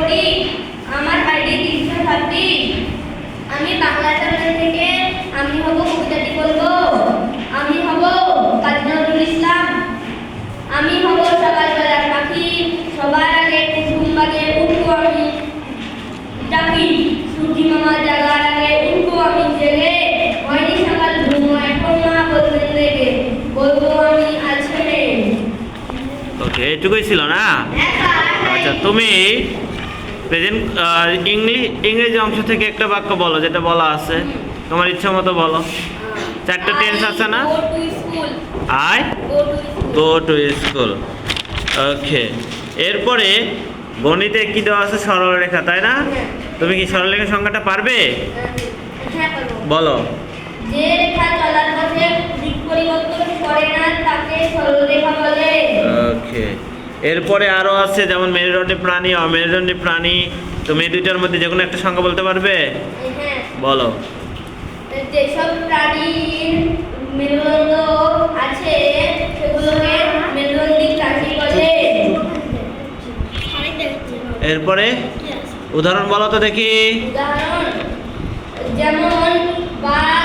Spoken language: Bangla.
পড়ি। আমার আইডি 330। আমি বাংলা চ্যানেল থেকে আমি হব কবিতাটি বলবো। আমি হব কাজী নজরুল ইসলাম। আমি হব সকালবেলার পাখি, সবার আগে কুসুম বাগে উঠবো আমি ডাকি। সূর্যি মামা জাগার আগে উঠবো আমি জেগে। হয়নি সকাল ঘুম এখন মা বলবেন লেগে, বলবো আমি আজকে। ওকে, এটুকুই ছিল না? আচ্ছা, তুমি প্রেজেন্ট ইংরেজি অংশ থেকে একটা বাক্য বলো যেটা বলা আছে, তোমার ইচ্ছা মতো বলো। 4টা টেন্স আছে না? I go to school. Okay, এরপরে গণিতে কি দেওয়া আছে? সরলরেখা, তাই না? তুমি কি সরলরেখা সংখ্যাটা পারবে? বলো। যে রেখা চলার পথে দিক পরিবর্তন করে না তাকে সরলরেখা বলে। ওকে, এরপরে আরো আছে যেমন মেরুদণ্ডী প্রাণী, অমেরুদণ্ডী প্রাণী। তুমি এই দুইটার মধ্যে যে কোনো একটা সংখ্যা বলতে পারবে? হ্যাঁ। বলো। যেসব প্রাণীর মেরুদণ্ড আছে সেগুলোকে মেরুদণ্ডী প্রাণী বলে। এরপরে উদাহরণ বলো তো দেখি। উদাহরণ যেমন বাঘ,